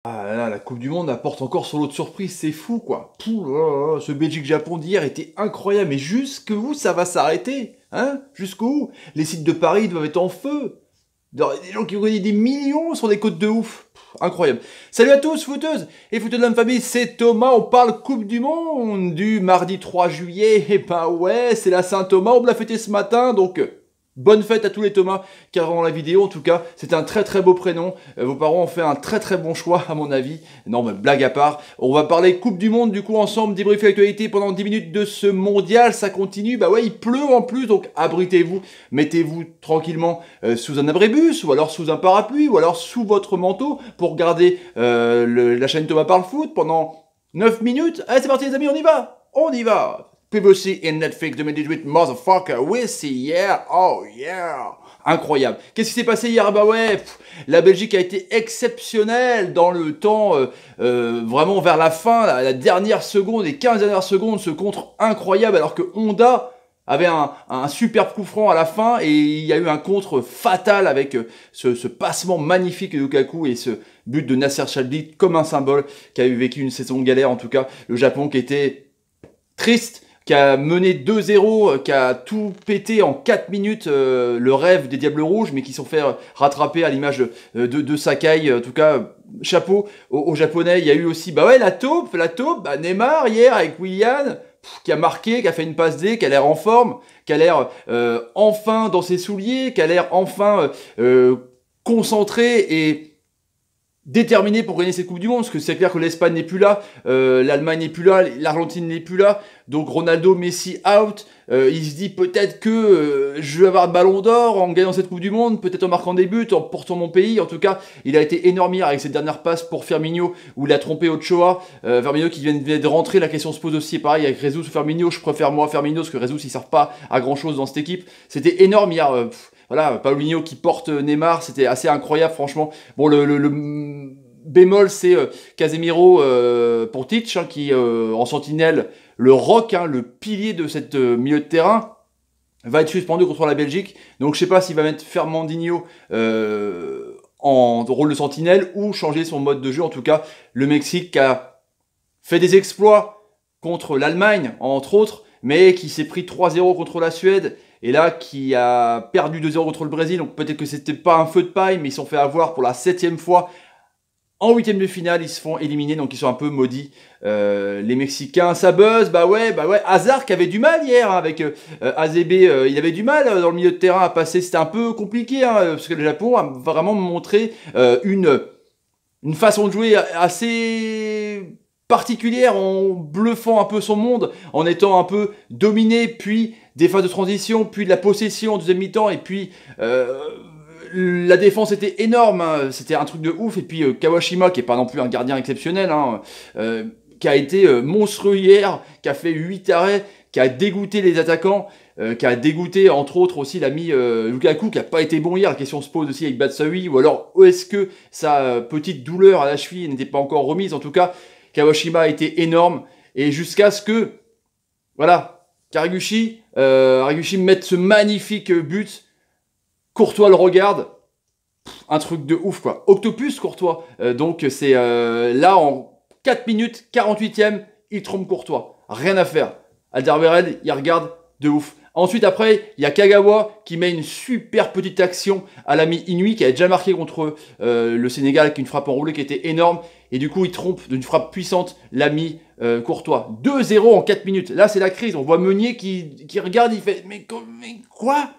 Ah là, la Coupe du Monde apporte encore son lot de surprises, c'est fou quoi. Pouh là là, ce Belgique-Japon d'hier était incroyable, mais jusqu'où ça va s'arrêter? Hein? Jusqu'où? Les sites de Paris doivent être en feu. Des gens qui ont gagné des millions sur des côtes de ouf. Incroyable. Salut à tous, footeuses et footeux de la famille, c'est Thomas, on parle Coupe du Monde du mardi 3 juillet. Et ben ouais, c'est la Saint-Thomas, on me l'a fêté ce matin, donc bonne fête à tous les Thomas qui regardent la vidéo. En tout cas, c'est un très très beau prénom. Vos parents ont fait un très très bon choix à mon avis. Non mais blague à part, on va parler Coupe du Monde du coup ensemble, débriefer l'actualité pendant 10 minutes de ce mondial. Ça continue, bah ouais, il pleut en plus, donc abritez-vous, mettez-vous tranquillement sous un abribus, ou alors sous un parapluie, ou alors sous votre manteau pour regarder la chaîne Thomas Parle Foot pendant 9 minutes. Allez, c'est parti les amis, on y va! On y va! PVC in Netflix 2018, motherfucker, we see, yeah, oh yeah. Incroyable. Qu'est-ce qui s'est passé hier? Bah ouais, la Belgique a été exceptionnelle dans le temps, vraiment vers la fin, la dernière seconde, les 15 dernières secondes, ce contre incroyable, alors que Honda avait un superbe coup franc à la fin, et il y a eu un contre fatal avec ce passement magnifique de Lukaku et ce but de Nasser Chadli comme un symbole, qui a eu vécu une saison de galère, en tout cas, le Japon qui était triste, qui a mené 2-0, qui a tout pété en 4 minutes, le rêve des Diables Rouges, mais qui sont fait rattraper à l'image de Sakai. En tout cas, chapeau aux Japonais. Il y a eu aussi, bah ouais, la taupe, bah Neymar hier avec Willian, qui a marqué, qui a fait une passe D, qui a l'air en forme, qui a l'air enfin dans ses souliers, qui a l'air enfin concentré et déterminé pour gagner cette Coupe du Monde, parce que c'est clair que l'Espagne n'est plus là, l'Allemagne n'est plus là, l'Argentine n'est plus là, donc Ronaldo, Messi out, il se dit peut-être que je vais avoir le ballon d'or en gagnant cette Coupe du Monde, peut-être en marquant des buts, en portant mon pays. En tout cas, il a été énorme hier avec cette dernière passe pour Firmino, où il a trompé Ochoa, Firmino qui vient de rentrer, la question se pose aussi, pareil avec Jesus ou Firmino, je préfère moi Firmino, parce que Jesus il sert pas à grand chose dans cette équipe. C'était énorme hier, voilà, Paulinho qui porte Neymar, c'était assez incroyable franchement. Bon, le bémol, c'est Casemiro pour Titch, hein, qui en sentinelle, le rock, hein, le pilier de cette milieu de terrain, va être suspendu contre la Belgique. Donc je sais pas s'il va mettre Fernandinho en rôle de sentinelle ou changer son mode de jeu. En tout cas, le Mexique a fait des exploits contre l'Allemagne, entre autres, mais qui s'est pris 3-0 contre la Suède, et là qui a perdu 2-0 contre le Brésil, donc peut-être que c'était pas un feu de paille, mais ils se sont fait avoir pour la 7e fois. En 8e de finale, ils se font éliminer, donc ils sont un peu maudits. Les Mexicains, ça buzz, bah ouais. Hazard qui avait du mal hier, hein, avec AZB, il avait du mal dans le milieu de terrain à passer, c'était un peu compliqué, hein, parce que le Japon a vraiment montré une façon de jouer assez particulière, en bluffant un peu son monde, en étant un peu dominé, puis des phases de transition, puis de la possession en deuxième mi-temps, et puis la défense était énorme, hein, c'était un truc de ouf, et puis Kawashima, qui est pas non plus un gardien exceptionnel, hein, qui a été monstrueux hier, qui a fait 8 arrêts, qui a dégoûté les attaquants, qui a dégoûté entre autres aussi l'ami Lukaku, qui a pas été bon hier. La question se pose aussi avec Batshuayi, ou alors est-ce que sa petite douleur à la cheville n'était pas encore remise. En tout cas, Kawashima a été énorme, et jusqu'à ce que, voilà, Kariguchi mette ce magnifique but. Courtois le regarde, un truc de ouf quoi. Octopus Courtois, donc c'est là en 4 minutes, 48e, il trompe Courtois. Rien à faire. Alderweireld, il regarde de ouf. Ensuite après, il y a Kagawa qui met une super petite action à l'ami Inui, qui a déjà marqué contre le Sénégal avec une frappe enroulée qui était énorme. Et du coup, il trompe d'une frappe puissante l'ami Courtois. 2-0 en 4 minutes. Là, c'est la crise. On voit Meunier qui regarde, il fait mais quoi?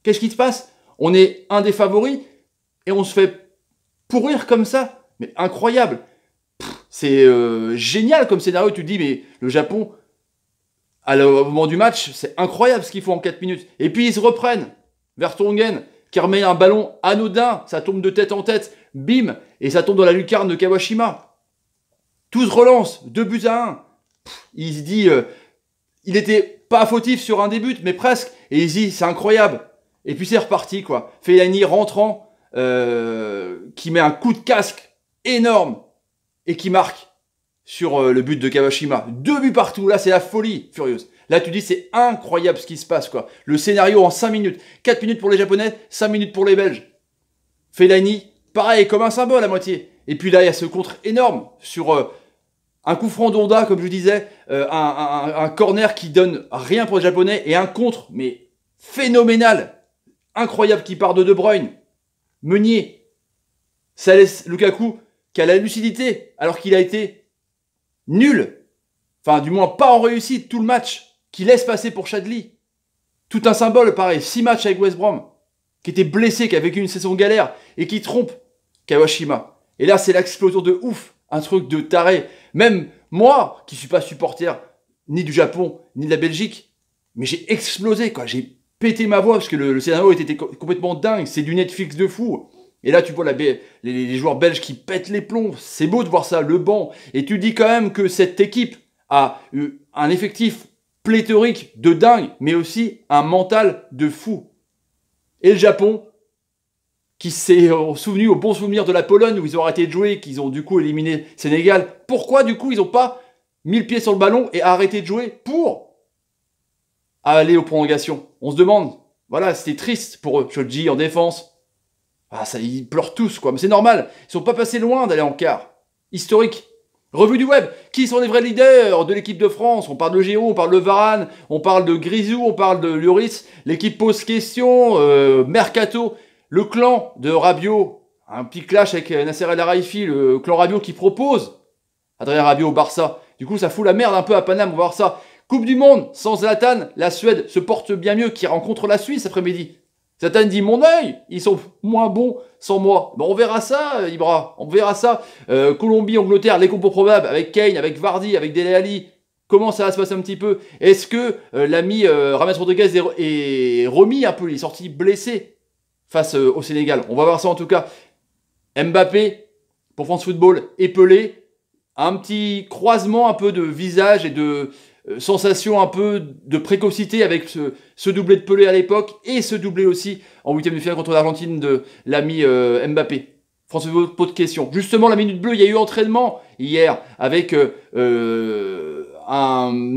Qu'est-ce qui se passe? On est un des favoris et on se fait pourrir comme ça. Mais incroyable. C'est génial comme scénario. Tu te dis, mais le Japon, au moment du match, c'est incroyable ce qu'ils font en 4 minutes. Et puis ils se reprennent. Vertonghen qui remet un ballon anodin. Ça tombe de tête en tête. Bim. Et ça tombe dans la lucarne de Kawashima. Tout se relance. 2-1. Il se dit, il était pas fautif sur un des buts, mais presque. Et il se dit, c'est incroyable. Et puis c'est reparti quoi. Fellaini rentrant, qui met un coup de casque énorme et qui marque sur le but de Kawashima. 2 buts partout, là c'est la folie furieuse. Là tu dis c'est incroyable ce qui se passe quoi. Le scénario en 5 minutes. 4 minutes pour les Japonais, 5 minutes pour les Belges. Fellaini, pareil, comme un symbole à moitié. Et puis là, il y a ce contre énorme sur un coup franc d'Onda, comme je disais, un corner qui donne rien pour les Japonais, et un contre, mais phénoménal, incroyable, qui part de De Bruyne. Meunier. Ça laisse Lukaku qui a la lucidité, alors qu'il a été nul. Enfin, du moins pas en réussite tout le match, qui laisse passer pour Chadli. Tout un symbole, pareil, 6 matchs avec West Brom, qui était blessé, qui a vécu une saison galère, et qui trompe Kawashima. Et là, c'est l'explosion de ouf, un truc de taré. Même moi, qui suis pas supporter ni du Japon, ni de la Belgique, mais j'ai explosé, quoi. J'ai pété ma voix, parce que le scénario était complètement dingue, c'est du Netflix de fou. Et là, tu vois les joueurs belges qui pètent les plombs. C'est beau de voir ça, le banc. Et tu dis quand même que cette équipe a eu un effectif pléthorique de dingue, mais aussi un mental de fou. Et le Japon, qui s'est souvenu au bon souvenir de la Pologne, où ils ont arrêté de jouer, qu'ils ont du coup éliminé Sénégal. Pourquoi du coup ils n'ont pas mis le pied sur le ballon et arrêté de jouer pour aller aux prolongations? On se demande. Voilà, c'était triste pour eux. Shoji en défense. Ah, ça, ils pleurent tous, quoi. Mais c'est normal. Ils sont pas passés loin d'aller en quart. Historique. Revue du web. Qui sont les vrais leaders de l'équipe de France? On parle de Giroud, on parle de Varane, on parle de Grisou, on parle de Lloris. L'équipe pose question. Mercato. Le clan de Rabiot. Un petit clash avec Nasser El Khelaifi, le clan Rabiot qui propose Adrien Rabiot au Barça. Du coup, ça fout la merde un peu à Paname, on va voir ça. Coupe du Monde, sans Zlatan, la Suède se porte bien mieux, qui rencontre la Suisse après-midi. Zlatan dit, mon œil, ils sont moins bons sans moi. Bon, on verra ça, Ibra, on verra ça. Colombie, Angleterre, les compos probables, avec Kane, avec Vardy, avec Dele Alli. Comment ça va se passer un petit peu? Est-ce que l'ami Rames Rodriguez est remis un peu, il est sorti blessé face au Sénégal? On va voir ça en tout cas. Mbappé, pour France Football, et Pelé. Un petit croisement un peu de visage et de sensation un peu de précocité avec ce doublé de Pelé à l'époque et ce doublé aussi en huitième de finale contre l'Argentine de l'ami Mbappé. François, pas de question. Justement, la minute bleue, il y a eu entraînement hier avec une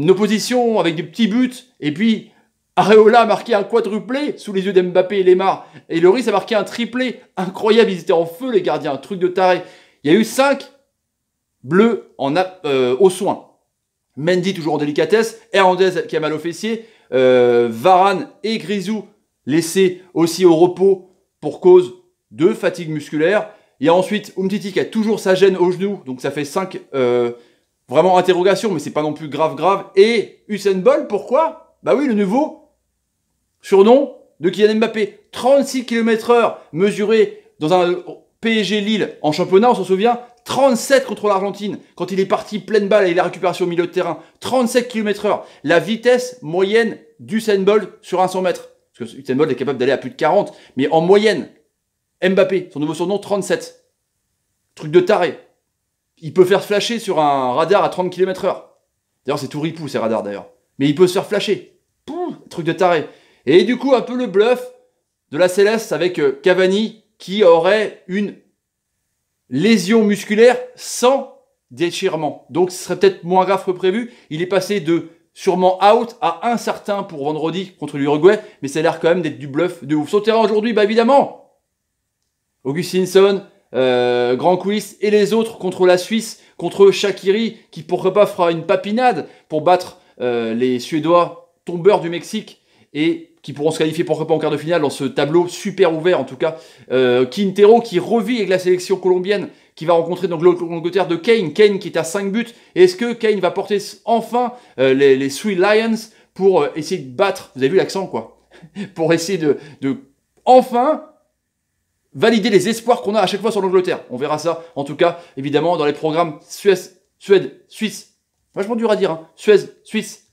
opposition avec des petits buts et puis Areola a marqué un quadruplé sous les yeux d'Mbappé et Lemar et Lloris a marqué un triplé incroyable. Ils étaient en feu les gardiens, un truc de taré. Il y a eu 5 bleus au soin. Mendy toujours en délicatesse, Hernandez qui a mal au fessier, Varane et Grisou laissés aussi au repos pour cause de fatigue musculaire. Il y a ensuite Umtiti qui a toujours sa gêne au genou, donc ça fait 5 vraiment interrogations, mais c'est pas non plus grave. Et Usain Bolt, pourquoi? Bah oui, le nouveau surnom de Kylian Mbappé, 36 km/h mesuré dans un PSG Lille en championnat, on s'en souvient, 37 contre l'Argentine, quand il est parti pleine balle et la récupération au milieu de terrain, 37 km/h, la vitesse moyenne d'Usain Bolt sur un 100 mètres. Parce que Usain Bolt est capable d'aller à plus de 40, mais en moyenne, Mbappé, son nouveau surnom, 37. Truc de taré. Il peut faire flasher sur un radar à 30 km/h. D'ailleurs, c'est tout ripou ces radars d'ailleurs. Mais il peut se faire flasher. Truc de taré. Et du coup, un peu le bluff de la Céleste avec Cavani qui aurait une lésion musculaire sans déchirement. Donc ce serait peut-être moins grave que prévu. Il est passé de sûrement out à incertain pour vendredi contre l'Uruguay, mais ça a l'air quand même d'être du bluff de ouf. Sur le terrain aujourd'hui, bah évidemment, Augustinson, Grand Quiz et les autres contre la Suisse, contre Shaqiri, qui pourquoi pas fera une papinade pour battre les Suédois tombeurs du Mexique et qui pourront se qualifier pourquoi pas en quart de finale dans ce tableau super ouvert en tout cas. Quintero qui revit avec la sélection colombienne, qui va rencontrer donc l'Angleterre de Kane qui est à 5 buts. Et est-ce que Kane va porter enfin les Three Lions pour essayer de battre, vous avez vu l'accent quoi, pour essayer de enfin valider les espoirs qu'on a à chaque fois sur l'Angleterre. On verra ça en tout cas évidemment dans les programmes Suède, Suisse. Vachement dur à dire, hein. Suède, Suisse.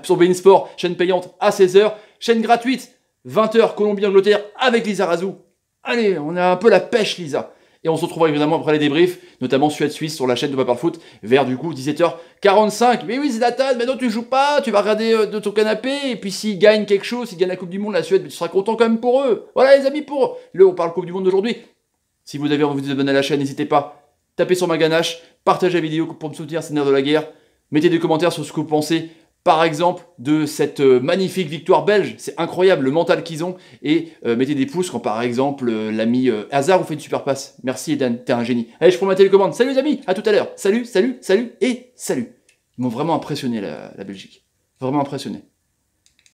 Sur beIN Sport, chaîne payante à 16h, chaîne gratuite, 20h, Colombie-Angleterre avec Lisa Razou. Allez, on a un peu la pêche, Lisa. Et on se retrouvera évidemment après les débriefs, notamment Suède-Suisse sur la chaîne de Papa le Foot, vers du coup 17h45. Mais oui, Zlatan, mais non, tu joues pas, tu vas regarder de ton canapé, et puis s'ils gagnent quelque chose, s'ils gagnent la Coupe du Monde, la Suède, mais tu seras content quand même pour eux. Voilà les amis, pour eux. Là, on parle Coupe du Monde d'aujourd'hui. Si vous avez envie de vous abonner à la chaîne, n'hésitez pas. Tapez sur ma ganache, partagez la vidéo pour me soutenir, c'est le nerf de la guerre. Mettez des commentaires sur ce que vous pensez par exemple, de cette magnifique victoire belge. C'est incroyable le mental qu'ils ont. Et mettez des pouces quand, par exemple, l'ami Hazard vous fait une super passe. Merci Eden, t'es un génie. Allez, je prends ma télécommande. Salut les amis, à tout à l'heure. Salut, salut, salut et salut. Ils m'ont vraiment impressionné la Belgique. Vraiment impressionné.